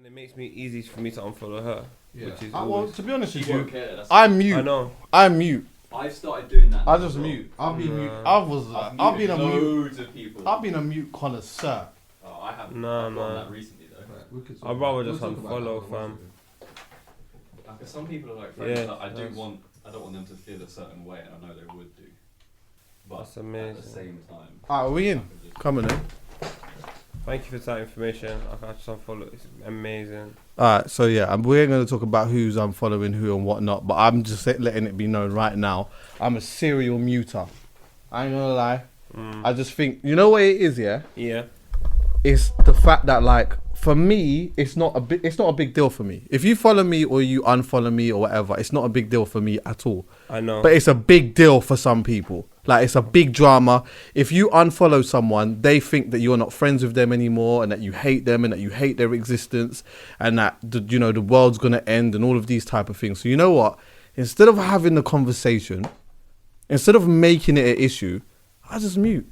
And it makes me easy for me to unfollow her. Yeah. Which is Well, to be honest with you, Care, I'm mute. I know. I'm mute. I've started doing that. I just mute. I've been mute. I've been a mute. Loads of people. I've been a mute connoisseur. Oh, I haven't. No, I've no. done that recently though. I'd rather just unfollow, fam. Like, some people are like friends Yeah, that I don't want them to feel a certain way, and I know they would do. But That's amazing. at the same time. Alright, are we in? Coming in. Thank you for that information. I can just unfollow. It's amazing. Alright, so yeah, we're going to talk about who's unfollowing who and whatnot, but I'm just letting it be known right now, I'm a serial muter. I ain't gonna lie. I just think, you know what it is, yeah? Yeah. It's the fact that, like, for me, it's not a big deal for me. If you follow me or you unfollow me or whatever, it's not a big deal for me at all. I know. But it's a big deal for some people. Like, it's a big drama. If you unfollow someone, they think that you're not friends with them anymore and that you hate them and that you hate their existence and that, the world's going to end and all of these type of things. So you know what? Instead of having the conversation, instead of making it an issue, I just mute.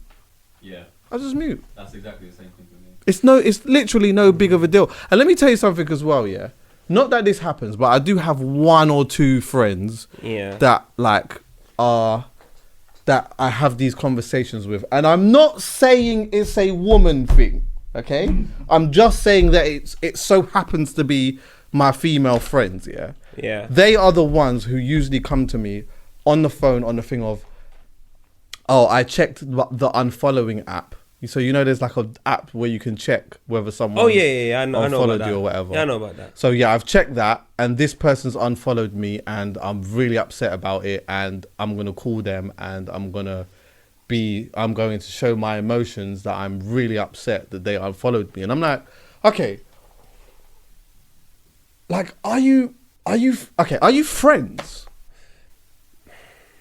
Yeah. I just mute. That's exactly the same thing for me. It's literally no big of a deal. And let me tell you something as well, yeah? Not that this happens, but I do have one or two friends that, like, that I have these conversations with. And I'm not saying it's a woman thing, okay? I'm just saying that it so happens to be my female friends, yeah? Yeah. They are the ones who usually come to me on the phone on the thing of, oh, I checked the unfollowing app. So there's like an app where you can check whether someone I know about unfollowed that. you or whatever. Yeah, I know about that. So yeah, I've checked that, and this person's unfollowed me, and I'm really upset about it, and I'm gonna call them, and I'm going to show my emotions that I'm really upset that they unfollowed me, and I'm like, okay, like, are you friends?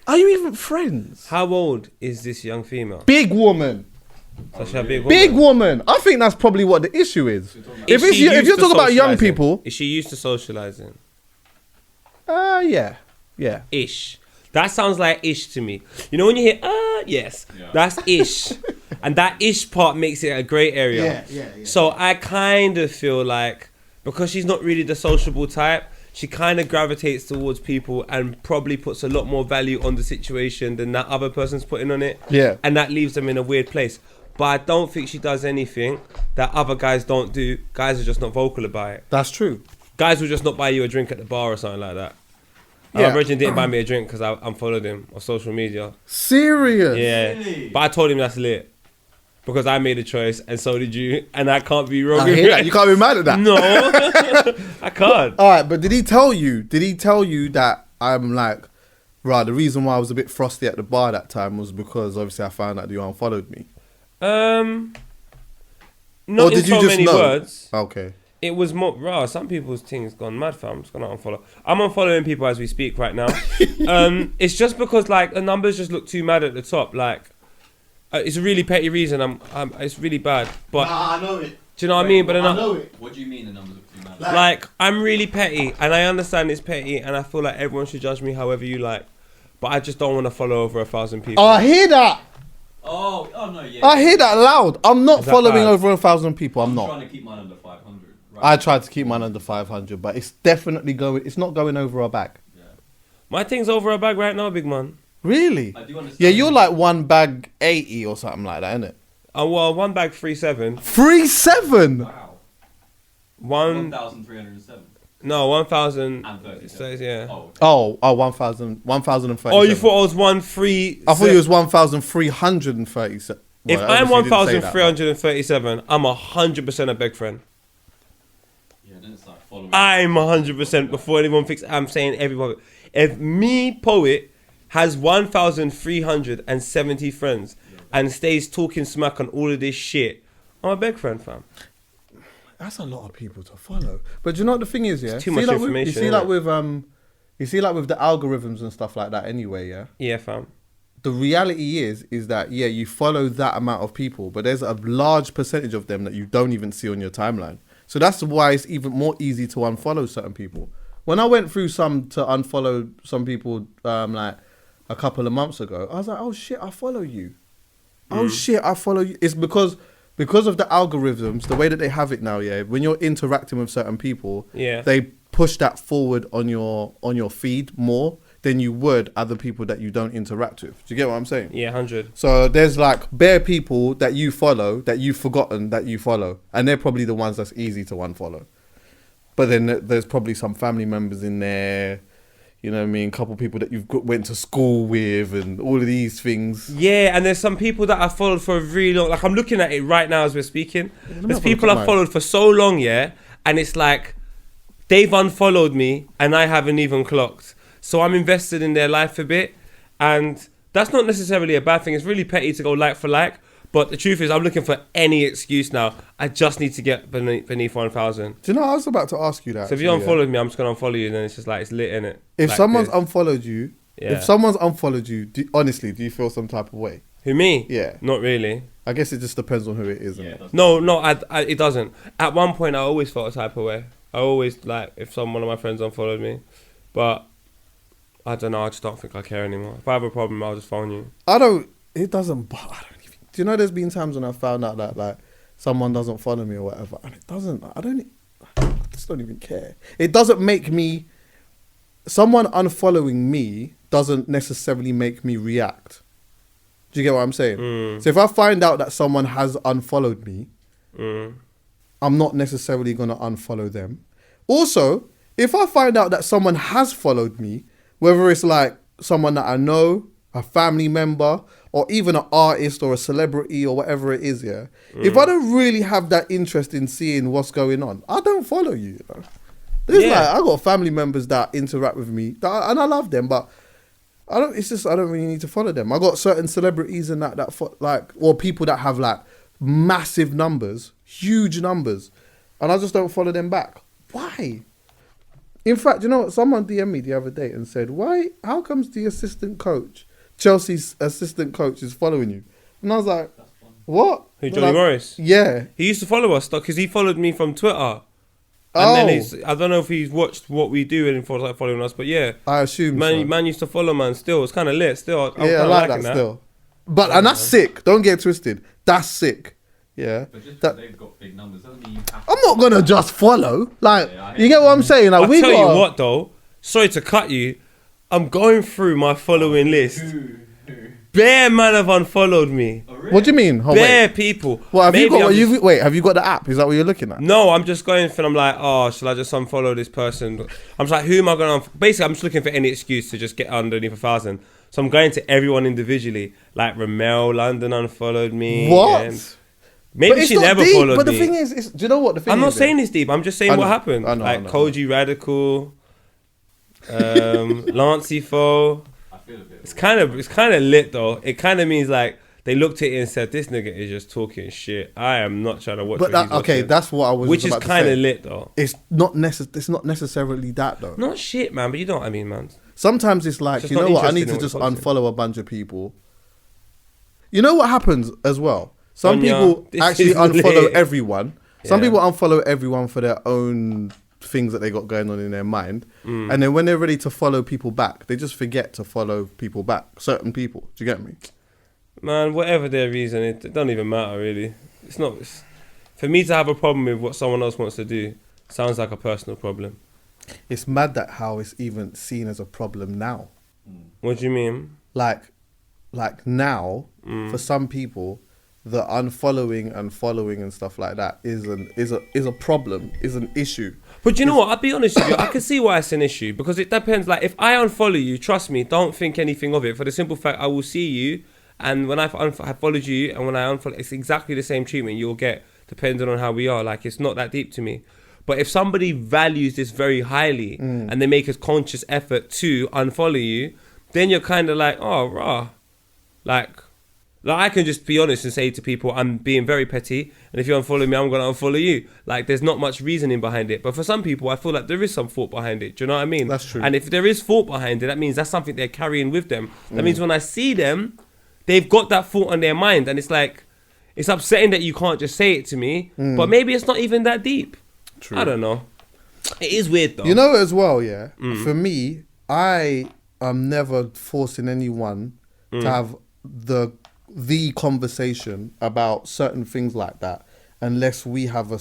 Are you even friends? How old is this young female? Big woman. So she a big woman? Big woman. I think that's probably what the issue is. If you're talking about young people, is she used to socializing? Yeah. Ish. That sounds like ish to me. You know when you hear yes, that's ish, and that ish part makes it a grey area. Yeah. So I kind of feel like because she's not really the sociable type, she kind of gravitates towards people and probably puts a lot more value on the situation than that other person's putting on it. Yeah. And that leaves them in a weird place. But I don't think she does anything that other guys don't do. Guys are just not vocal about it. That's true. Guys will just not buy you a drink at the bar or something like that. Yeah. My brother didn't buy me a drink because I unfollowed him on social media. Serious? Yeah. Really? But I told him that's lit. Because I made a choice and so did you. And I can't be wrong. I hear that. You can't be mad at that. No. I can't. All right, but did he tell you that I'm like, right, the reason why I was a bit frosty at the bar that time was because obviously I found out you unfollowed me? Not Or in did you so just many know? words. Okay. It was more raw. Some people's things gone mad, fam. I'm just gonna unfollow. I'm unfollowing people as we speak right now. It's just because like the numbers just look too mad at the top. Like it's a really petty reason. It's really bad. But I know it. do you know what I mean? But I know it. What do you mean the numbers look too mad? like I'm really petty, and I understand it's petty, and I feel like everyone should judge me however you like. But I just don't want to follow over 1,000 people. Oh, I hear that. Oh no, yeah. I hear that loud. I'm not Is that following bad? over 1,000 people. I'm not. trying to keep mine under 500. Right? I tried to keep mine under 500, but it's definitely going. It's not going over our bag. Yeah. My thing's over a bag right now, big man. Really? I do understand. Yeah, you're like one bag 80 or something like that, isn't it? Well, one bag 3.7. 3.7. Wow. 1,307. No, 1,000. And 30. It says, yeah. Oh. Oh, 1,030. Oh, you thought I was 1,3. I thought it was 1,337. If Well, I'm obviously you didn't say that, 1,337, I'm 100% a beg friend. Yeah, then it's like following. I'm 100% before anyone thinks I'm saying everyone. If me, poet, has 1,370 friends and stays talking smack on all of this shit, I'm a beg friend, fam. That's a lot of people to follow. But do you know what the thing is, yeah? It's too much information, You see like with the algorithms and stuff like that anyway, yeah? Yeah, fam. The reality is that, yeah, you follow that amount of people, but there's a large percentage of them that you don't even see on your timeline. So that's why it's even more easy to unfollow certain people. When I went through to unfollow some people like a couple of months ago, I was like, oh shit, I follow you. Oh shit, I follow you. It's because because of the algorithms, the way that they have it now, yeah, when you're interacting with certain people, they push that forward on your feed more than you would other people that you don't interact with. Do you get what I'm saying? Yeah, 100. So there's like bare people that you follow that you've forgotten that you follow, and they're probably the ones that's easy to unfollow. But then there's probably some family members in there, you know what I mean, a couple people that you've went to school with and all of these things. Yeah, and there's some people that I followed for a really long, like I'm looking at it right now as we're speaking. There's people I've followed for so long, yeah, and it's like they've unfollowed me and I haven't even clocked. So I'm invested in their life a bit, and that's not necessarily a bad thing. It's really petty to go like for like, but the truth is I'm looking for any excuse now. I just need to get beneath 1,000. Do you know, I was about to ask you that. So if you unfollowed me, I'm just going to unfollow you, and then it's just like, it's lit, innit? If like someone's this. unfollowed you, honestly, do you feel some type of way? Who, me? Yeah. Not really. I guess it just depends on who it is. Yeah, No, it doesn't. At one point, I always felt a type of way. I always, like, if one of my friends unfollowed me. But I don't know, I just don't think I care anymore. If I have a problem, I'll just phone you. Do you know there's been times when I found out that like someone doesn't follow me or whatever, and I just don't even care. It doesn't make me, someone unfollowing me doesn't necessarily make me react. Do you get what I'm saying? So if I find out that someone has unfollowed me, I'm not necessarily going to unfollow them. Also, if I find out that someone has followed me, whether it's like someone that I know, a family member, or even an artist or a celebrity or whatever it is, yeah. If I don't really have that interest in seeing what's going on, I don't follow you, you know. It's like, I got family members that interact with me, and I love them, but I don't really need to follow them. I got certain celebrities and or people that have like massive numbers, huge numbers, and I just don't follow them back. Why? In fact, you know what? Someone DM'd me the other day and said, how comes the assistant coach, Chelsea's assistant coach, is following you? And I was like, what? Who, Johnny Morris? Yeah. He used to follow us, because he followed me from Twitter. And then I don't know if he's watched what we do and he like following us, but yeah. I assume man used to follow, man, still. It's kind of lit, still. I like that still. But, and that's sick. Don't get it twisted. That's sick. Yeah. But just because they've got big numbers doesn't mean you have to. I'm not going to just follow. Like, you get what I'm saying? Like, I'll tell you what, though. Sorry to cut you. I'm going through my following list. Who? Bare man have unfollowed me. Oh, really? What do you mean? Bare people. Well, have you got the app? Is that what you're looking at? No, I'm just going for, I'm like, shall I just unfollow this person? I'm just like, who am I going to basically, I'm just looking for any excuse to just get underneath 1,000. So I'm going to everyone individually. Like, Ramel London unfollowed me. What? Maybe she never followed me. But the thing is, do you know what the thing is? I'm not saying it's deep. I'm just saying what happened. I know. Koji Radical, Lancey Foe. It's kind of lit though. It kind of means like they looked at it and said, "This nigga is just talking shit. I am not trying to watch." But that's what I was. Which is kind of lit though. It's not necessarily that though. Not shit, man. But you know what I mean, man. Sometimes it's like, you know what? I need to just unfollow a bunch of people. You know what happens as well? Some people actually unfollow everyone. Some people unfollow everyone for their own things that they got going on in their mind, and then when they're ready to follow people back, they just forget to follow people back, certain people. Do you get me? Man, whatever their reason, it don't even matter really. It's for me to have a problem with what someone else wants to do. Sounds like a personal problem. It's mad that how it's even seen as a problem now. What do you mean? Like now, for some people, the unfollowing and following and stuff like that is a problem, is an issue. But you know what? I'll be honest with you. I can see why it's an issue, because it depends. Like, if I unfollow you, trust me, don't think anything of it. For the simple fact, I will see you, and when I followed you, and when I unfollow, it's exactly the same treatment you'll get, depending on how we are. Like, it's not that deep to me. But if somebody values this very highly, and they make a conscious effort to unfollow you, then you're kind of like, oh, rah. Like I can just be honest and say to people, I'm being very petty, and if you unfollow me, I'm going to unfollow you. Like, there's not much reasoning behind it. But for some people, I feel like there is some thought behind it. Do you know what I mean? That's true. And if there is thought behind it, that means that's something they're carrying with them. That means when I see them, they've got that thought on their mind. And it's like, it's upsetting that you can't just say it to me, but maybe it's not even that deep. True. I don't know. It is weird, though. You know as well, yeah? For me, I am never forcing anyone to have the conversation about certain things like that unless we have a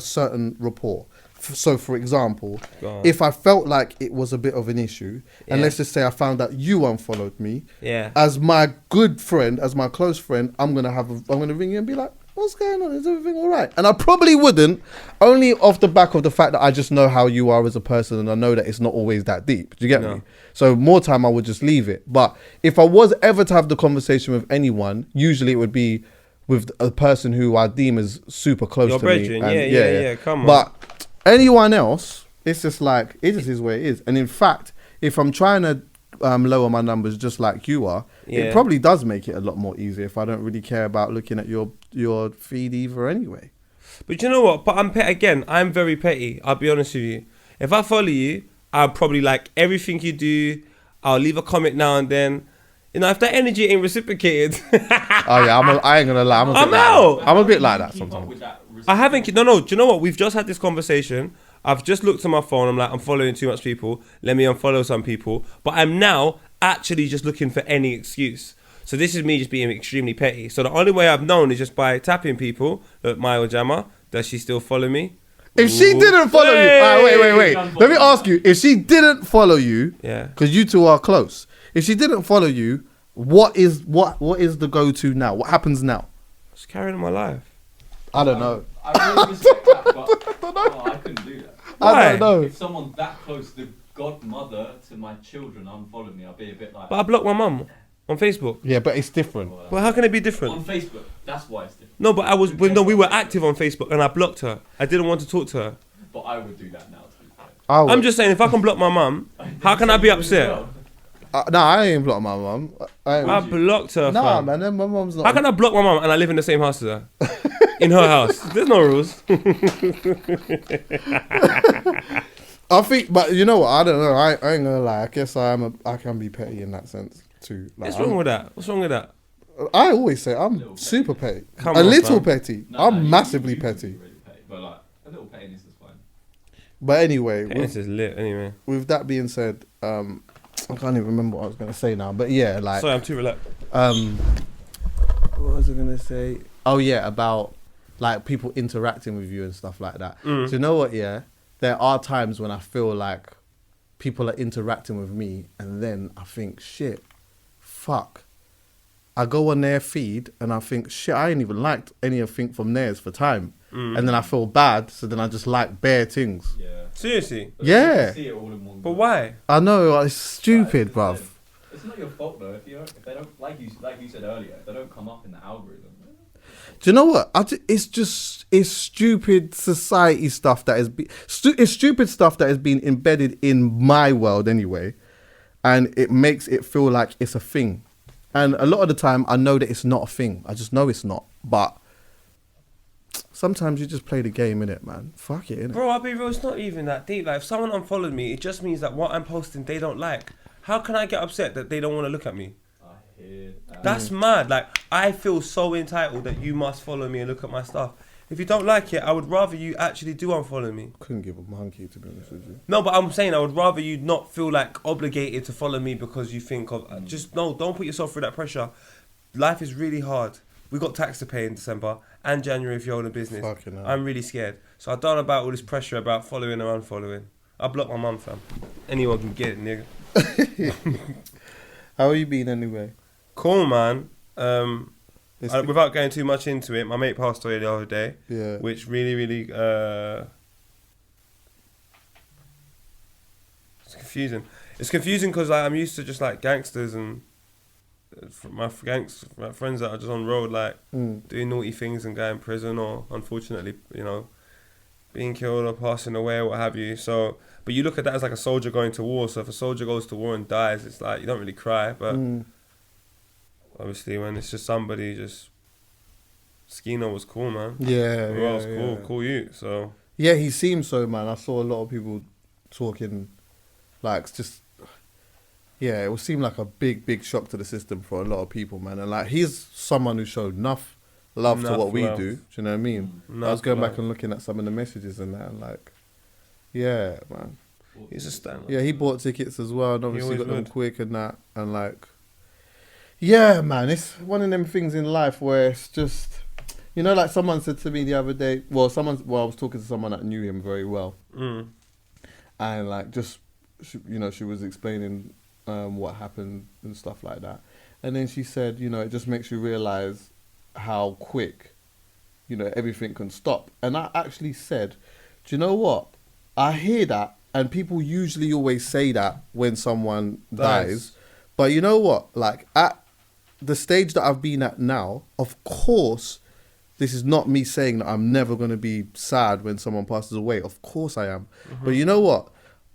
certain rapport. So, for example, if I felt like it was a bit of an issue, and let's just say I found out you unfollowed me, as my good friend, as my close friend, I'm gonna ring you and be like, "What's going on? Is everything all right?" And I probably wouldn't, only off the back of the fact that I just know how you are as a person, and I know that it's not always that deep. Do you get me? So more time I would just leave it. But if I was ever to have the conversation with anyone, usually it would be with a person who I deem as super close to me. Yeah, come on. But anyone else, it's just like, it just is where it is. And in fact, if I'm trying to lower my numbers just like you are, it probably does make it a lot more easier if I don't really care about looking at your feed either anyway. But you know what? But I'm very petty. I'll be honest with you. If I follow you, I'll probably like everything you do. I'll leave a comment now and then. You know, if that energy ain't reciprocated. Oh yeah, I ain't gonna lie. I'm a bit like that sometimes. I haven't. No. Do you know what? We've just had this conversation. I've just looked at my phone. I'm like, I'm following too much people. Let me unfollow some people. But I'm now actually just looking for any excuse. So this is me just being extremely petty. So the only way I've known is just by tapping people. Look, Maya Jama, does she still follow me? If she didn't follow you, wait. Let me ask you. If she didn't follow you, because you two are close. If she didn't follow you, what is the go-to now? What happens now? Just carrying on my life. I don't know. I really respect that, but I couldn't do that. Why? I don't know. If someone that close, the godmother to my children, unfollowed me, I'd be a bit like... But I blocked my mum on Facebook. Yeah, but it's different. Well, how can it be different? On Facebook, that's why it's different. No, but we were active on Facebook and I blocked her. I didn't want to talk to her. But I would do that now, to be fair. I'm just saying, if I can block my mum, how can I be upset? No, I ain't blocked my mum. I blocked her. Nah, man, then my mum's not. How can I block my mum and I live in the same house as her? In her house. There's no rules. I think, but you know what? I don't know. I ain't gonna lie. I guess I can be petty in that sense too. Like, What's wrong with that? I always say I'm super petty. A little petty. I'm massively petty. Really petty. But like a little pettiness is fine. But anyway, pettiness is lit. Anyway. With that being said, I can't even remember what I was gonna say now. But yeah, like. Sorry, I'm too relaxed. What was I gonna say? Oh yeah, about like people interacting with you and stuff like that. So you know what? Yeah, there are times when I feel like people are interacting with me, and then I think, shit, fuck. I go on their feed and I think, shit, I ain't even liked anything from theirs for time. And then I feel bad, so then I just like bare things. Yeah. Seriously? Yeah. See it all in one but why? I know, it's stupid, bruv. It's not your fault though if they don't like you said earlier, if they don't come up in the algorithm. Do you know what? It's stupid society stuff that it's stupid stuff that has been embedded in my world anyway, and it makes it feel like it's a thing. And a lot of the time, I know that it's not a thing. I just know it's not. But sometimes you just play the game, innit, man? Fuck it, innit? Bro, I'll be real, it's not even that deep. Like, if someone unfollowed me, it just means that what I'm posting, they don't like. How can I get upset that they don't want to look at me? I hear that. That's mad. Like, I feel so entitled that you must follow me and look at my stuff. If you don't like it, I would rather you actually do unfollow me. Couldn't give a monkey, to be honest with you. No, but I'm saying I would rather you not feel like obligated to follow me because you think of... Just, no, don't put yourself through that pressure. Life is really hard. We got tax to pay in December and January if you own a business. Fucking hell. I'm really scared. So I don't know about all this pressure about following or unfollowing. I blocked my mum, fam. Anyone can get it, nigga. How are you been anyway? Cool, man. Without going too much into it, my mate passed away the other day. Yeah. Which really, really... it's confusing. It's confusing because like, I'm used to just like gangsters and my friends that are just on road like doing naughty things and going in prison or unfortunately, you know, being killed or passing away or what have you. So, but you look at that as like a soldier going to war. So if a soldier goes to war and dies, it's like you don't really cry. But obviously, when it's just somebody, just Skino was cool, man. Yeah, was cool, cool you. So yeah, he seems so, man. I saw a lot of people talking, like just. Yeah, it would seem like a big shock to the system for a lot of people, man. And like, he's someone who showed enough love to what we do. Do you know what I mean? I was going back and looking at some of the messages and that, and like, yeah, man. He's a stand. Yeah, he bought tickets as well, and obviously got them quick and that, and like, Yeah, man, it's one of them things in life where it's just, like someone said to me the other day. Well, I was talking to someone that knew him very well, and like she was explaining what happened and stuff like that, and then she said, it just makes you realize how quick, everything can stop. And I actually said, do you know what? I hear that, and people usually always say that when someone dies. But you know what? Like, at the stage that I've been at now, of course, this is not me saying that I'm never going to be sad when someone passes away. Of course I am. Mm-hmm. But you know what?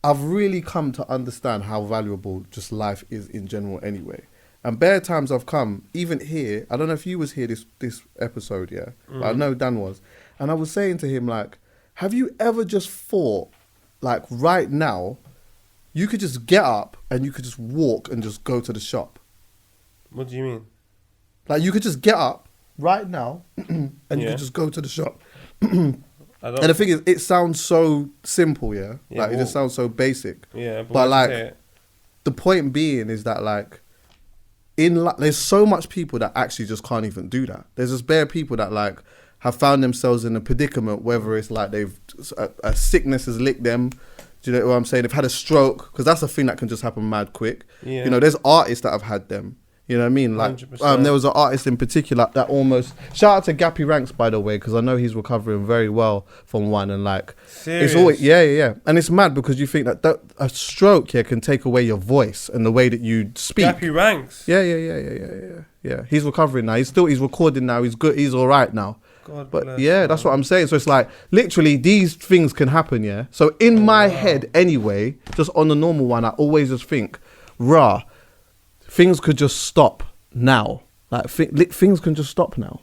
I've really come to understand how valuable just life is in general anyway. And bare times I've come, even here, I don't know if you was here this episode, yeah? But I know Dan was. And I was saying to him, like, have you ever just thought, like, right now, you could just get up and you could just walk and just go to the shop? What do you mean? Like, you could just get up right now and you could just go to the shop. And the thing is, it sounds so simple, yeah? Like, it just sounds so basic. Yeah, but like, the point being is that, like, there's so much people that actually just can't even do that. There's just bare people that, like, have found themselves in a predicament, whether it's like a sickness has licked them. Do you know what I'm saying? They've had a stroke, because that's a thing that can just happen mad quick. Yeah. There's artists that have had them. You know what I mean? Like, there was an artist in particular that almost... Shout out to Gappy Ranks, by the way, because I know he's recovering very well from one. And like... Serious? It's always... Yeah. And it's mad because you think that a stroke here can take away your voice and the way that you speak. Gappy Ranks? Yeah. He's recovering now. He's recording now. He's good. He's all right now. God but bless, yeah, that's what I'm saying. So it's like, literally, these things can happen, yeah? So in my head, anyway, just on the normal one, I always just think, things could just stop now. Like, things can just stop now.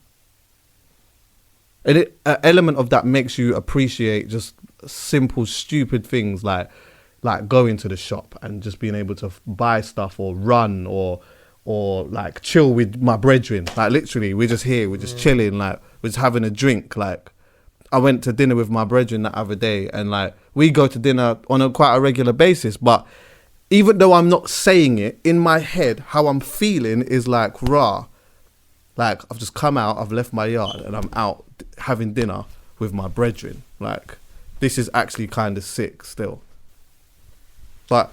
And an element of that makes you appreciate just simple, stupid things like going to the shop and just being able to buy stuff or run or like chill with my brethren. Like, literally, we're just here, we're just chilling, like, we're just having a drink. Like, I went to dinner with my brethren that other day, and like, we go to dinner on quite a regular basis, but even though I'm not saying it, in my head, how I'm feeling is like, like, I've just come out, I've left my yard, and I'm out having dinner with my brethren. Like, this is actually kind of sick still. But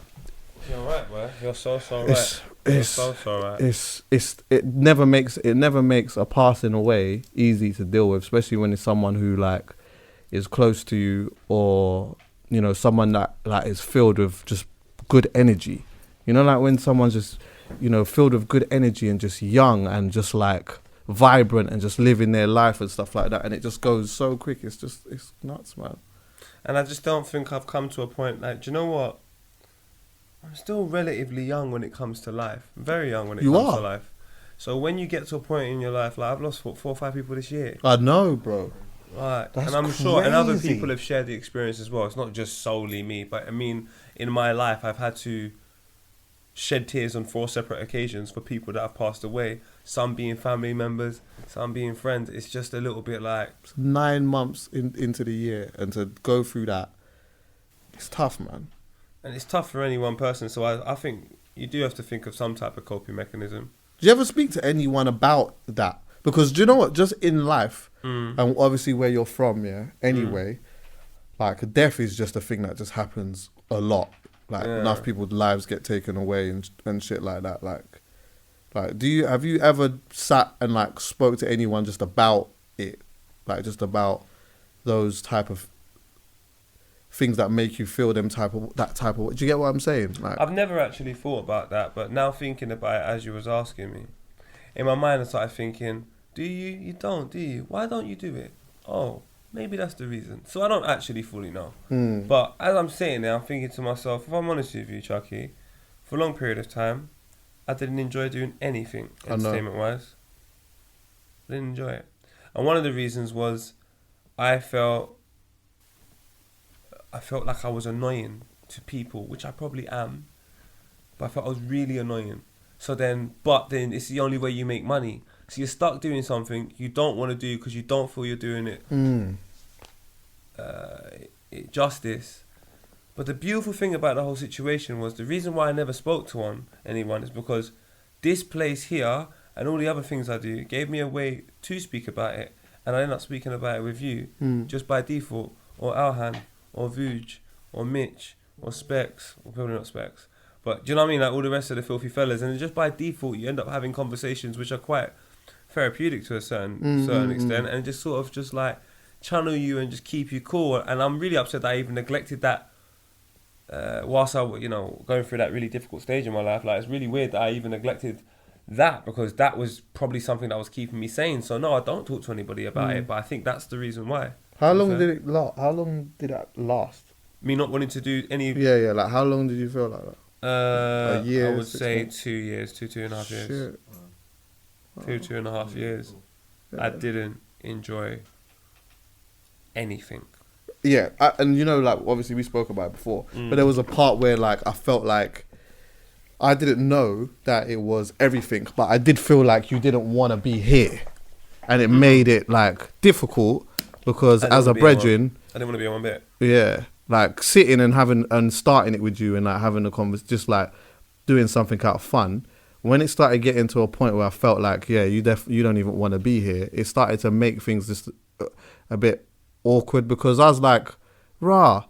you're right, bro. You're so right. You're so right. It never makes a passing away easy to deal with, especially when it's someone who like is close to you, or someone that like is filled with just good energy. Like when someone's just filled with good energy and just young and just like vibrant and just living their life and stuff like that, and it just goes so quick. It's nuts, man. And I just don't think I've come to a point like, do you know what? I'm still relatively young when it comes to life. Very young when it comes to life. So when you get to a point in your life, like I've lost 4 or 5 people this year. I know, bro. Right. And I'm sure, and other people have shared the experience as well. It's not just solely me, but I mean, in my life, I've had to shed tears on 4 separate occasions for people that have passed away. Some being family members, some being friends. It's just a little bit like 9 months into the year, and to go through that, it's tough, man. And it's tough for any one person, so I think you do have to think of some type of coping mechanism. Do you ever speak to anyone about that? Because do you know what? Just in life, and obviously where you're from, anyway, like death is just a thing that just happens a lot. Like enough people's lives get taken away and shit like that. Like have you ever sat and like spoke to anyone just about it? Like just about those type of things that make you feel that type of. Do you get what I'm saying? Like, I've never actually thought about that, but now thinking about it as you was asking me, in my mind I started thinking, do you? You don't, do you? Why don't you do it? Oh, maybe that's the reason. So I don't actually fully know. But as I'm sitting there, I'm thinking to myself, if I'm honest with you, Chucky, for a long period of time, I didn't enjoy doing anything entertainment-wise. I didn't enjoy it. And one of the reasons was I felt like I was annoying to people, which I probably am, but I felt I was really annoying. But then it's the only way you make money. So you're stuck doing something you don't want to do because you don't feel you're doing it justice. But the beautiful thing about the whole situation was the reason why I never spoke to anyone is because this place here and all the other things I do gave me a way to speak about it, and I ended up speaking about it with you just by default, or Alhan, or Vuj, or Mitch, or Specs, or probably not Specs. But do you know what I mean? Like all the rest of the filthy fellas, and just by default, you end up having conversations which are quite therapeutic to a certain extent, and just sort of just like channel you and just keep you cool. And I'm really upset that I even neglected that whilst I, going through that really difficult stage in my life. Like it's really weird that I even neglected that, because that was probably something that was keeping me sane. So no, I don't talk to anybody about it, but I think that's the reason why. How long did it last? How long did that last? Me not wanting to do any. Yeah. Like how long did you feel like that? A year. I would say months? 2 years, 2.5 years. Shit. 2.5 years. Yeah. I didn't enjoy anything. Yeah, and like obviously we spoke about it before, but there was a part where like I felt like I didn't know that it was everything, but I did feel like you didn't want to be here, and it made it like difficult because as a brethren, I didn't want to be on one bit. Yeah, like sitting and having and starting it with you and like having a conversation, just like doing something out of fun. When it started getting to a point where I felt like, yeah, you don't even want to be here, it started to make things just a bit awkward, because I was like, rah,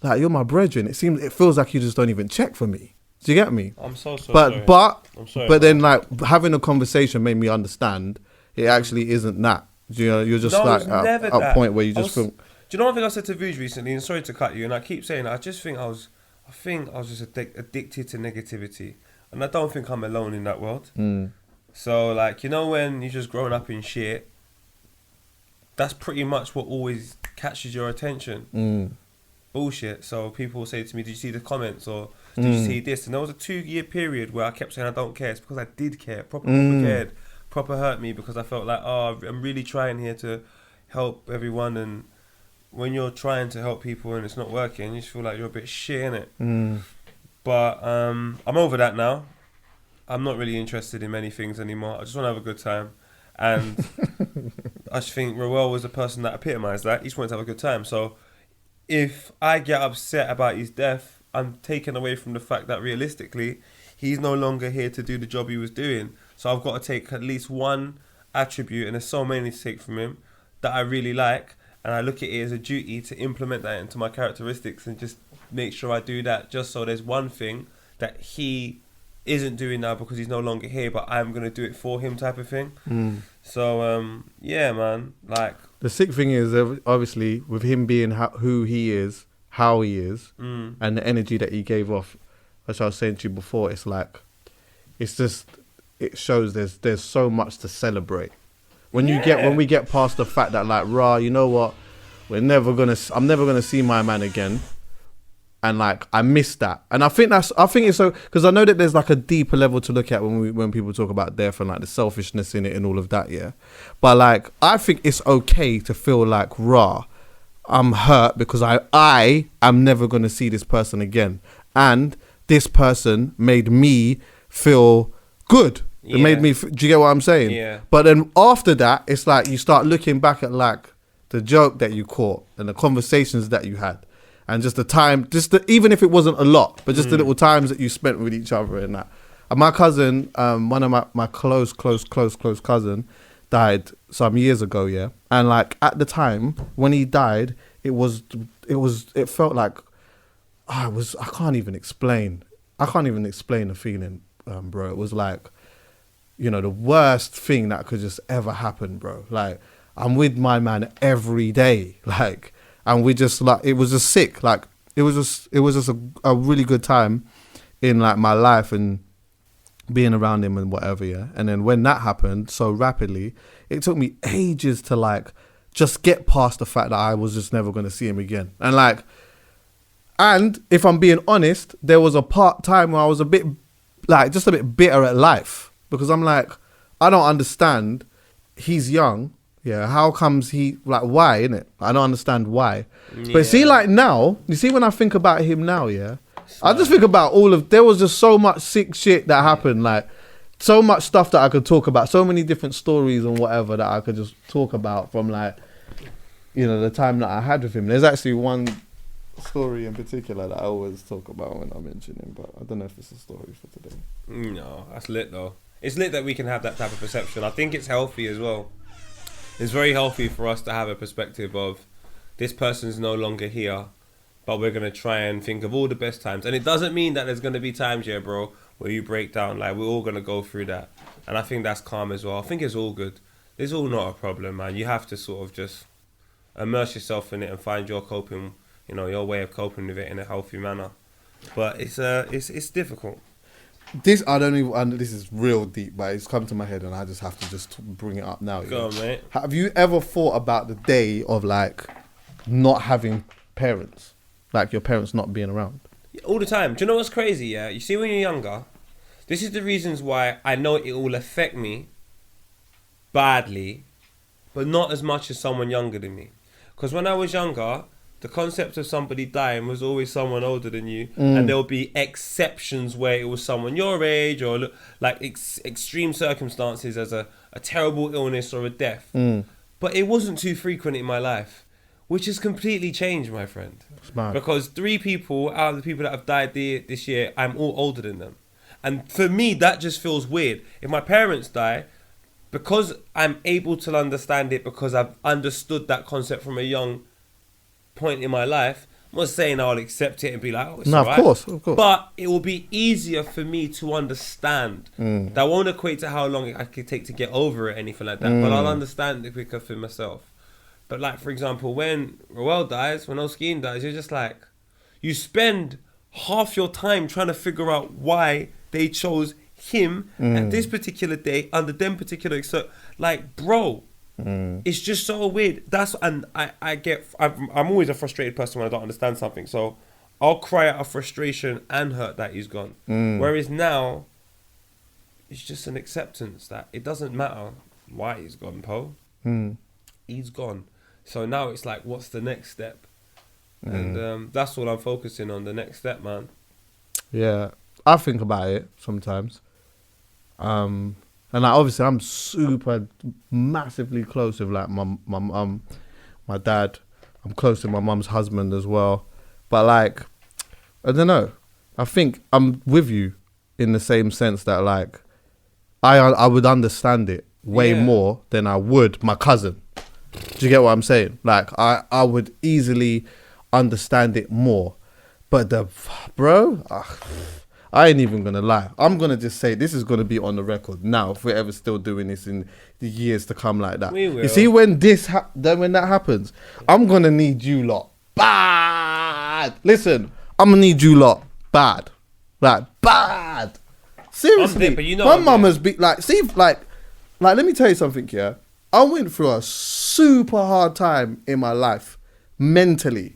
like you're my brethren. It feels like you just don't even check for me. Do you get me? I'm so sorry. I'm sorry, but then like having a conversation made me understand it actually isn't that. You're just like at a point where you just think. Do you know one thing I said to Vuj recently? And sorry to cut you, and I keep saying it, I was just addicted to negativity. And I don't think I'm alone in that world. So, like, when you're just growing up in shit, that's pretty much what always catches your attention. Bullshit. So people will say to me, did you see the comments? Or did you see this? And there was a 2-year period where I kept saying I don't care. It's because I did care. Proper cared. Proper hurt me, because I felt like, I'm really trying here to help everyone. And when you're trying to help people and it's not working, you just feel like you're a bit shit, innit? But I'm over that now. I'm not really interested in many things anymore. I just want to have a good time. And I just think Roel was the person that epitomised that. He just wanted to have a good time. So if I get upset about his death, I'm taken away from the fact that realistically, he's no longer here to do the job he was doing. So I've got to take at least one attribute, and there's so many to take from him, that I really like. And I look at it as a duty to implement that into my characteristics and just make sure I do that, just so there's one thing that he isn't doing now because he's no longer here, but I'm going to do it for him, type of thing. So, yeah, man. Like, the sick thing is, obviously, with him being who he is, how he is, and the energy that he gave off, as I was saying to you before, it's like, it shows there's so much to celebrate. When we get past the fact that like, rah, you know what, I'm never gonna see my man again, and like I miss that, and I think it's so, because I know that there's like a deeper level to look at when people talk about death and like the selfishness in it and all of that, yeah. But like I think it's okay to feel like, rah, I'm hurt because I am never gonna see this person again, and this person made me feel good. It made me. Do you get what I'm saying? Yeah. But then after that, it's like you start looking back at like the joke that you caught and the conversations that you had, and just the time, even if it wasn't a lot, but just the little times that you spent with each other and that. And my cousin, one of my close cousin, died some years ago. Yeah, and like at the time when he died, it felt like I can't even explain the feeling, bro. It was like, the worst thing that could just ever happen, bro. Like, I'm with my man every day, like, and we just like, it was just sick. Like, it was just a really good time in like my life and being around him and whatever, yeah. And then when that happened so rapidly, it took me ages to like just get past the fact that I was just never going to see him again. And like, and if I'm being honest, there was a time where I was a bit bitter at life. Because I'm like, I don't understand. He's young. Yeah. How comes why, innit? I don't understand why. Yeah. But see, like now, you see when I think about him now, yeah, I just think about there was just so much sick shit that happened. Like, so much stuff that I could talk about. So many different stories and whatever that I could just talk about from like, the time that I had with him. There's actually one story in particular that I always talk about when I mention him, but I don't know if it's a story for today. No, that's lit though. It's lit that we can have that type of perception. I think it's healthy as well. It's very healthy for us to have a perspective of this person's no longer here, but we're going to try and think of all the best times. And it doesn't mean that there's going to be times, yeah, bro, where you break down. Like, we're all going to go through that. And I think that's calm as well. I think it's all good. It's all not a problem, man. You have to sort of just immerse yourself in it and find your coping, your way of coping with it in a healthy manner. But it's difficult. This I don't even. And this is real deep, but it's come to my head, and I just have to just bring it up now. Go on, mate. Have you ever thought about the day of like not having parents, like your parents not being around? All the time. Do you know what's crazy? Yeah, you see, when you're younger, this is the reasons why I know it will affect me badly, but not as much as someone younger than me. Because when I was younger, the concept of somebody dying was always someone older than you, and there'll be exceptions where it was someone your age or like extreme circumstances as a terrible illness or a death. But it wasn't too frequent in my life, which has completely changed, my friend. Smart. Because 3 people out of the people that have died this year, I'm all older than them. And for me, that just feels weird. If my parents die, because I'm able to understand it because I've understood that concept from a young point in my life, I'm not saying I'll accept it and be like, oh, it's no, alright. of course. But it will be easier for me to understand. That won't equate to how long I could take to get over it, anything like that. But I'll understand it quicker for myself. But like, for example, when Roel dies, when Oskeen dies, you're just like, you spend half your time trying to figure out why they chose him at this particular day under them particular. So, like, bro, it's just so weird. I'm always a frustrated person when I don't understand something. So I'll cry out of frustration and hurt that he's gone. Whereas now, it's just an acceptance that it doesn't matter why he's gone, Poe. He's gone. So now it's like, what's the next step? And that's all I'm focusing on, the next step, man. Yeah, I think about it sometimes. And like, obviously I'm super massively close with like my mum, my dad. I'm close to my mum's husband as well. But like, I don't know. I think I'm with you in the same sense that like, I would understand it way more than I would my cousin. Do you get what I'm saying? Like, I would easily understand it more. But I ain't even going to lie. I'm going to just say this is going to be on the record now if we're ever still doing this in the years to come like that. We will. You see, when when that happens, I'm going to need you lot bad. Listen, I'm going to need you lot bad. Like, bad. Seriously. But you know my mum has been like, see, like, let me tell you something, yeah. I went through a super hard time in my life, mentally.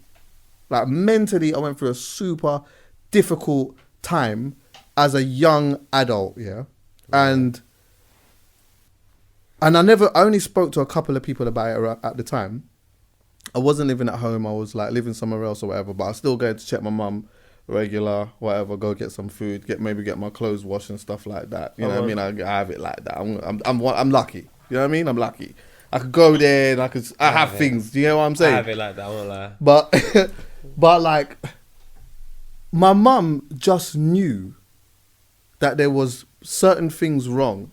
Like, mentally, I went through a super difficult time as a young adult, yeah. And I only spoke to a couple of people about it at the time. I wasn't living at home. I was like living somewhere else or whatever, but I still go to check my mum regular, whatever, go get some food, maybe get my clothes washed and stuff like that. You know what I mean? I have it like that. I'm lucky. You know what I mean? I'm lucky. I could go there and I have things. Do you know what I'm saying? I have it like that, I won't lie. But like, my mum just knew that there was certain things wrong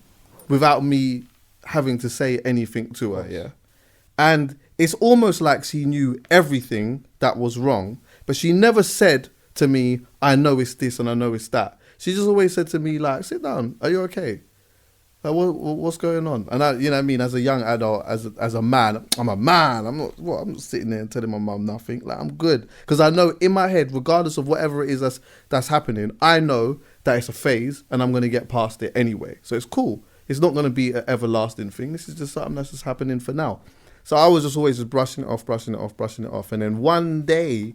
without me having to say anything to her, yeah? And it's almost like she knew everything that was wrong, but she never said to me, I know it's this and I know it's that. She just always said to me, like, sit down, are you okay? Like, what's going on? And I, you know what I mean, as a young adult, as a man, I'm a man. I'm not sitting there and telling my mum nothing. Like, I'm good. Because I know in my head, regardless of whatever it is that's happening, I know that it's a phase and I'm going to get past it anyway. So it's cool. It's not going to be an everlasting thing. This is just something that's just happening for now. So I was just always just brushing it off. And then one day,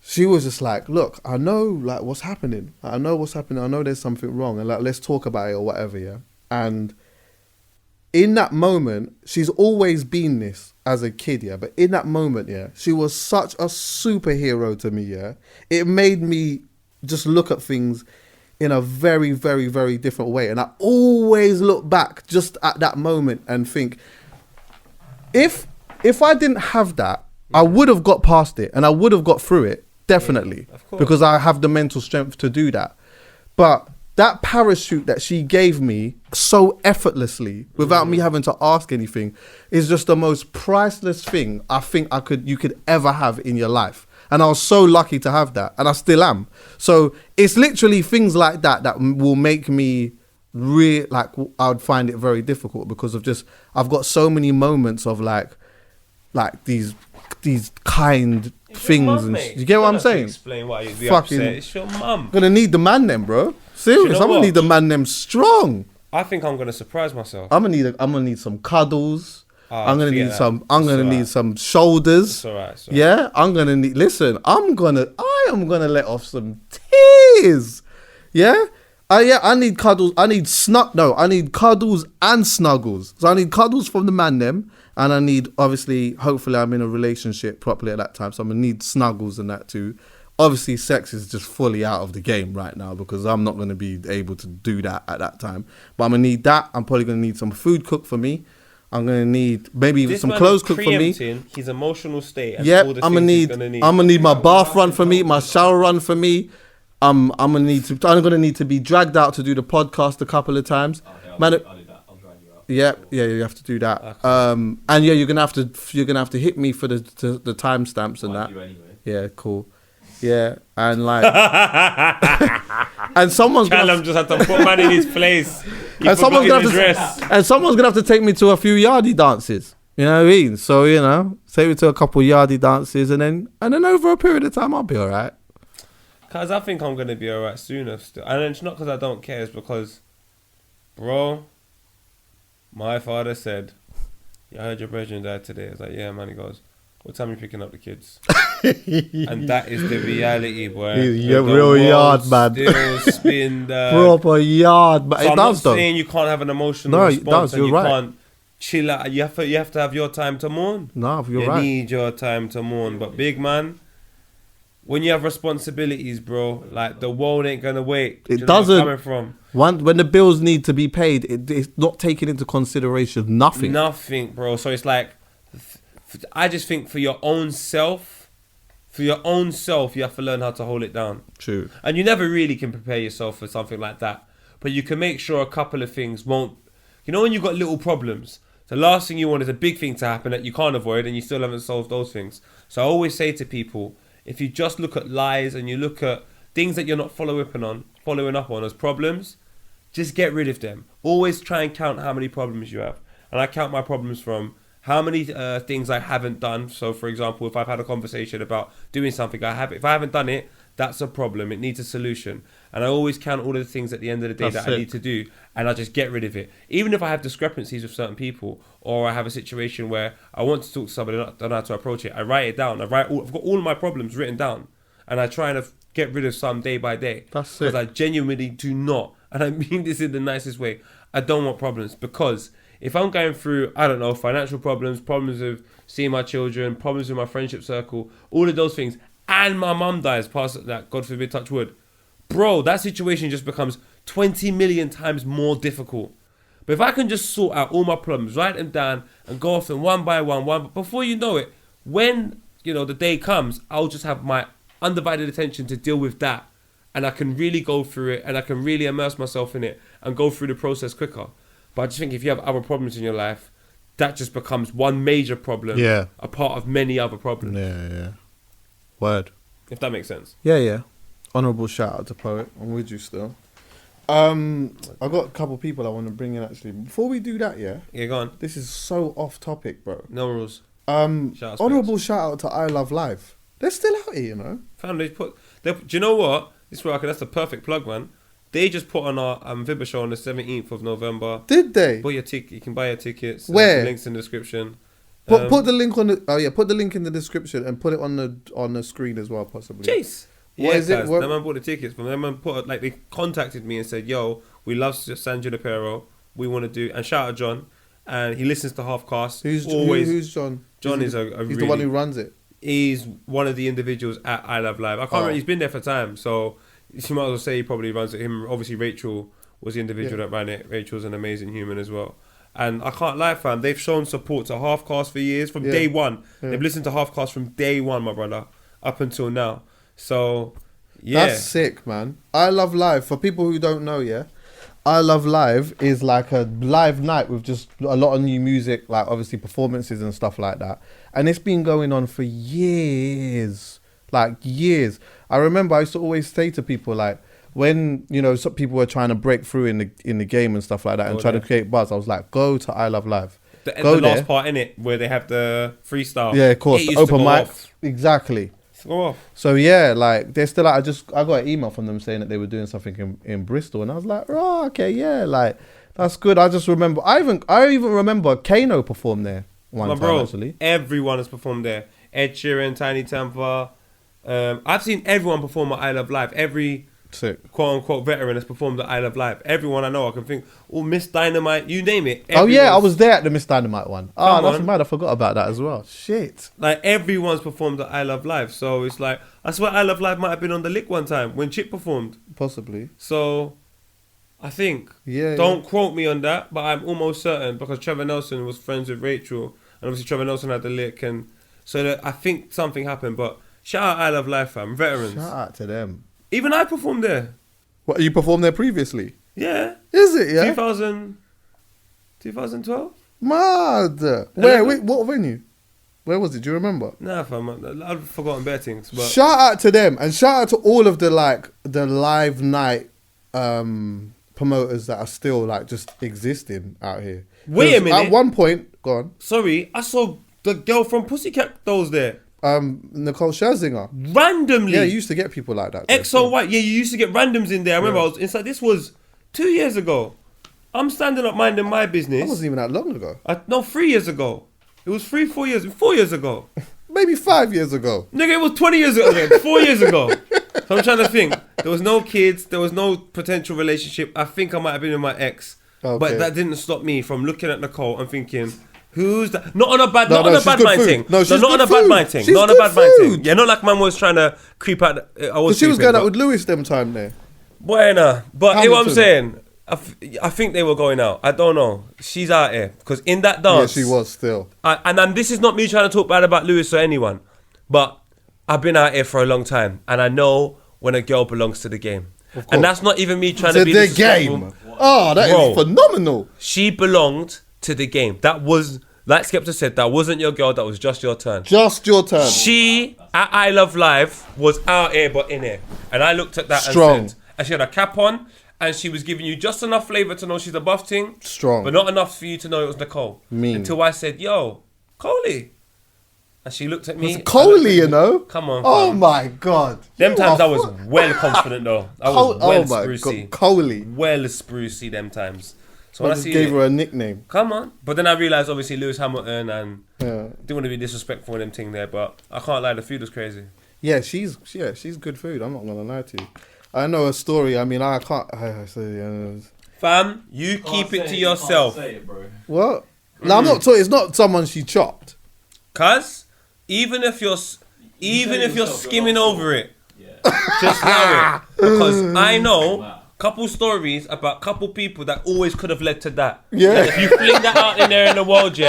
she was just like, look, I know like what's happening. I know there's something wrong. And like, let's talk about it or whatever, yeah? And in that moment, she's always been this as a kid, yeah? But in that moment, yeah, she was such a superhero to me, yeah? It made me just look at things in a very, very, very different way. And I always look back just at that moment and think, if I didn't have that, I would have got past it and I would have got through it. Definitely, because I have the mental strength to do that. But that parachute that she gave me so effortlessly without me having to ask anything is just the most priceless thing I think you could ever have in your life. And I was so lucky to have that, and I still am. So it's literally things like that that will make me I would find it very difficult because of just, I've got so many moments of like these kind things. And you get what I'm saying? Explain why you'd be Fucking upset. It's your mum. I'm gonna need the man them, bro. Serious. You know I'm gonna what? need the man them strong. I think I'm gonna surprise myself. I'm gonna need some cuddles. I'm gonna need that. need some shoulders. It's alright. Yeah, I am gonna let off some tears. Yeah. I need cuddles. I need cuddles and snuggles. So I need cuddles from the man them, and I need, obviously, hopefully I'm in a relationship properly at that time, so I'm gonna need snuggles and that too. Obviously, sex is just fully out of the game right now because I'm not gonna be able to do that at that time. But I'm gonna need that. I'm probably gonna need some food cooked for me. I'm gonna need maybe even some clothes cooked for me. His emotional state. And yep, all the I'm gonna gonna need my bath run for me, my shower run for me. I'm gonna need to be dragged out to do the podcast a couple of times. Okay, I'll do that. I'll drag you out. Yeah, you have to do that. Okay. And yeah, you're gonna have to hit me for the timestamps and that. You anyway. Yeah, cool. Yeah, and like, and someone's Callum just had to put man in his place. And someone's gonna have to take me to a few yardie dances. You know what I mean? So take me to a couple yardie dances, and then over a period of time, I'll be all right. Cause I think I'm gonna be alright sooner still, and it's not because I don't care. It's because, bro, my father said, "Yeah, I heard your brother died today." I was like, "Yeah, man." He goes, "What time are you picking up the kids?" And that is the reality, boy. You're real yard man. Still spin the proper yard, but so it I'm does not though. saying you can't have an emotional No, response it does. and You're you right. can't chill out. You have to have your time to mourn. No, you're you right. need your time to mourn. But big man, when you have responsibilities, bro, like the world ain't gonna wait. It Do you know where I'm doesn't. coming from? When the bills need to be paid, it's not taken into consideration. Nothing, bro. So it's like, I just think for your own self, you have to learn how to hold it down. True. And you never really can prepare yourself for something like that. But you can make sure a couple of things won't. You know when you've got little problems, the last thing you want is a big thing to happen that you can't avoid, and you still haven't solved those things. So I always say to people, if you just look at lies and you look at things that you're not following up on as problems, just get rid of them. Always try and count how many problems you have. And I count my problems from how many things I haven't done. So, for example, if I've had a conversation about doing something, if I haven't done it, that's a problem. It needs a solution. And I always count all of the things at the end of the day I need to do, and I just get rid of it. Even if I have discrepancies with certain people, or I have a situation where I want to talk to somebody and I don't know how to approach it, I write it down. I've got all of my problems written down, and I try and get rid of some day by day. That's it. Because I genuinely do not, and I mean this in the nicest way, I don't want problems. Because if I'm going through, I don't know, financial problems with seeing my children, problems with my friendship circle, all of those things, and my mum dies, past that, God forbid, touch wood, bro, that situation just becomes 20 million times more difficult. But if I can just sort out all my problems, write them down, and go off them one by one, before you know it, when the day comes, I'll just have my undivided attention to deal with that, and I can really go through it, and I can really immerse myself in it, and go through the process quicker. But I just think if you have other problems in your life, that just becomes one major problem, a part of many other problems. Yeah. Word. If that makes sense. Yeah. Honourable shout out to Poet. I'm with you still. I've got a couple people I want to bring in actually. Before we do that, yeah, go on. this is so off topic, bro. No rules. Honourable shout out to I Love Live. They're still out here, Fam, do you know what? That's the perfect plug, man. They just put on our Vibber show on the 17th of November. Did they? Buy your ticket. You can buy your tickets. Where? The links in the description. Put the link on the. Put the link in the description and put it on the screen as well, possibly. Jeez. What is it? Guys, that man bought the tickets. But that man they contacted me and said, "Yo, we love San Junipero. We want to do." And shout out John, and he listens to Halfcast. Who's John? John he's the one who runs it. He's one of the individuals at I Love Live. I can't remember. He's been there for time, so you might as well say he probably runs it. Him, obviously, Rachel was the individual that ran it. Rachel's an amazing human as well. And I can't lie, fam. They've shown support to Halfcast for years, from day one. Yeah. They've listened to Halfcast from day one, my brother, up until now. So, Yeah. That's sick, man. I Love Live. For people who don't know, yeah, I Love Live is like a live night with just a lot of new music, like obviously performances and stuff like that. And it's been going on for years, like years. I remember I used to always say to people, like, when, you know, some people were trying to break through in the game and stuff like that and try to create buzz, I was like, go to I Love Live. The last part in it where they have the freestyle. Yeah, of course. The open mic. Exactly. Go off. So yeah, like they're still like, I got an email from them saying that they were doing something in Bristol, and I was like, oh, okay, yeah, like that's good. I just remember, I even remember Kano performed there one time actually. Everyone has performed there. Ed Sheeran, Tiny Tampa. I've seen everyone perform at I Love Live. Every quote unquote veteran has performed at I Love Live. Everyone I know, I can think. Oh, Miss Dynamite, you name it. Oh yeah, I was there at the Miss Dynamite one. Oh, that's mad. I forgot about that as well. Shit. Like everyone's performed at I Love Live, so it's like I swear I Love Live might have been on the Lick one time when Chip performed. Possibly. So I think. Yeah. Don't quote me on that, but I'm almost certain because Trevor Nelson was friends with Rachel, and obviously Trevor Nelson had the Lick, and so that I think something happened. But shout out I Love Live, fam, veterans. Shout out to them. Even I performed there. What, you performed there previously? Yeah. Is it, yeah? 2012? Mad. Where? Wait, what venue? Where was it? Do you remember? Nah, fam. I've forgotten better things. But shout out to them, and shout out to all of the live night promoters that are still like just existing out here. Wait a minute. At one point, go on. Sorry, I saw the girl from Pussycat Dolls there. Nicole Scherzinger. Randomly. Yeah, you used to get people like that. XO White. Yeah, you used to get randoms in there. I remember I was inside. This was 2 years ago. I'm standing up minding my business. That wasn't even that long ago. No, 3 years ago. It was 4 years ago. Maybe 5 years ago. Nigga, it was 20 years ago. 4 years ago. So I'm trying to think. There was no kids. There was no potential relationship. I think I might have been with my ex. Okay. But that didn't stop me from looking at Nicole and thinking, who's that? Not on a bad mind thing. No, she's not on a bad mind thing. Not on a bad mind thing. Yeah, not like man was trying to creep out. Because she was going out with Lewis them time there. Buena. But hear what I'm saying? I think they were going out. I don't know. She's out here. Because in that dance... Yeah, she was still. And this is not me trying to talk bad about Lewis or anyone. But I've been out here for a long time. And I know when a girl belongs to the game. And that's not even me trying to be disrespectful. Game. Oh, that is phenomenal. She belonged to the game. That was, like Skepta said, that wasn't your girl. That was just your turn. Just your turn. She, at I Love Live, was out here but in here. And I looked at that and said... And she had a cap on. And she was giving you just enough flavour to know she's a buff thing. Strong. But not enough for you to know it was Nicole. Mean. Until I said, yo, Coley. And she looked at me. Coley, you know? Come on, oh my God. Them times I was well confident though. I was well sprucey. Coley. Well sprucey them times. So when I just gave her a nickname. Come on. But then I realised obviously Lewis Hamilton and didn't want to be disrespectful in them thing there, but I can't lie, the food was crazy. Yeah, she's good food. I'm not gonna lie to you. I know a story. I mean, I can't. Fam, you keep it to yourself. You can't say it, bro. What? No, I'm not talking. It's not someone she chopped. Cuz even if you're skimming over it, just allow it. Because I know couple stories about couple people that always could have led to that. Yeah. And if you fling that out in there in the world,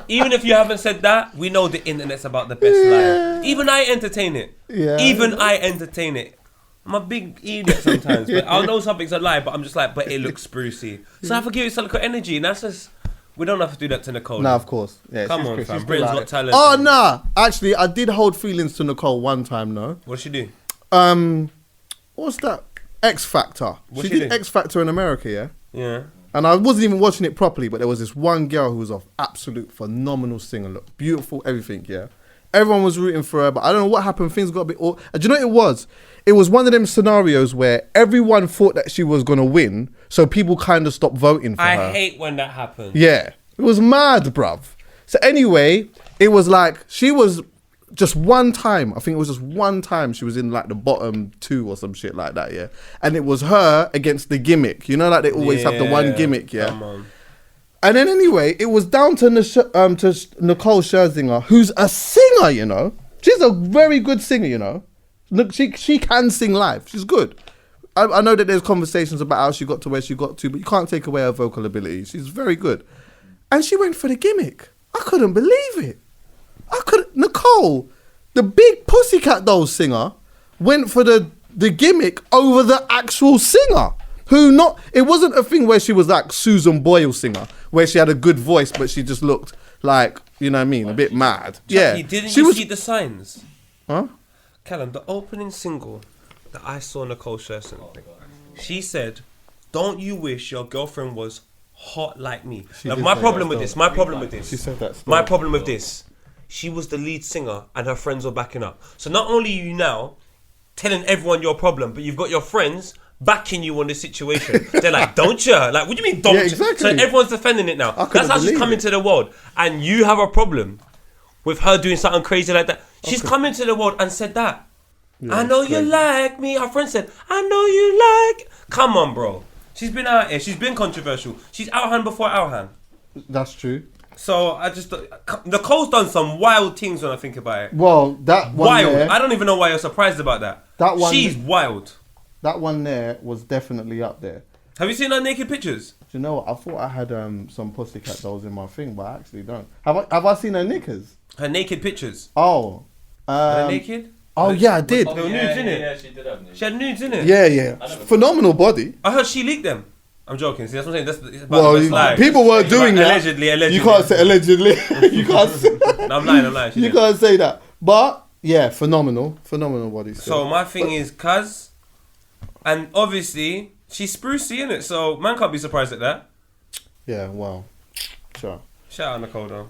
even if you haven't said that, we know the internet's about the best lie. Even I entertain it. Yeah. Even I entertain it. I'm a big idiot sometimes, but I'll know something's a lie, but I'm just like, but it looks sprucey. So I forgive you some energy, and that's just, we don't have to do that to Nicole. No, of course. Yeah, come on, fam. Britain's Got Talent. Oh, nah. Actually, I did hold feelings to Nicole one time, no? What'd she do? What's that? X Factor. She did X Factor in America, yeah? Yeah. And I wasn't even watching it properly, but there was this one girl who was an absolute phenomenal singer. Look, beautiful, everything, yeah? Everyone was rooting for her, but I don't know what happened. Things got a bit... Do you know what it was? It was one of them scenarios where everyone thought that she was going to win, so people kind of stopped voting for her. I hate when that happens. Yeah. It was mad, bruv. So anyway, it was like, she was just one time, I think it was just one time she was in like the bottom 2 or some shit like that, yeah? And it was her against the gimmick. You know, like they always have the one gimmick, yeah? Come on. And then anyway, it was down to Nicole Scherzinger, who's a singer, you know? She's a very good singer, you know? Look, she can sing live. She's good. I know that there's conversations about how she got to where she got to, but you can't take away her vocal ability. She's very good. And she went for the gimmick. I couldn't believe it. Nicole, the big Pussycat Dolls singer, went for the the gimmick over the actual singer. It wasn't a thing where she was like Susan Boyle singer, where she had a good voice, but she just looked like, you know what I mean, a bit mad. Yeah. Didn't you see the signs? Huh? Callum, the opening single that I saw Nicole Scherson, she said, "Don't you wish your girlfriend was hot like me?" Now, my problem with this. She said that. My problem with this. She was the lead singer and her friends were backing up. So not only are you now telling everyone your problem, but you've got your friends backing you on this situation. They're like, don't you? Like, what do you mean, don't you? Exactly. So everyone's defending it now. That's how she's come into the world. And you have a problem with her doing something crazy like that. She's come into the world and said that. Yeah, I know you like me. Her friend said, I know you like. Come on, bro. She's been out here. She's been controversial. She's outhand before outhand. That's true. So I just Nicole's done some wild things when I think about it. Well, that one wild. There, I don't even know why you're surprised about that. That one. She's wild. That one there was definitely up there. Have you seen her naked pictures? Do you know what? I thought I had some pussycat dolls in my thing, but I actually don't. Have I seen her knickers? Her naked pictures. Oh. Are they naked? Oh yeah, I did. There were nudes in it. Yeah, she did have nudes. She had nudes in it. Yeah. Phenomenal body. I heard she leaked them. I'm joking. See, that's what I'm saying. That's well, people were doing that. Allegedly. You can't say allegedly. You can't. Say, no, I'm lying. You can't say that. But yeah, phenomenal body. Still. So my thing is, cuz, and obviously she's sprucey, innit? So man can't be surprised at that. Yeah. Well. Sure. Shout out Nicole though.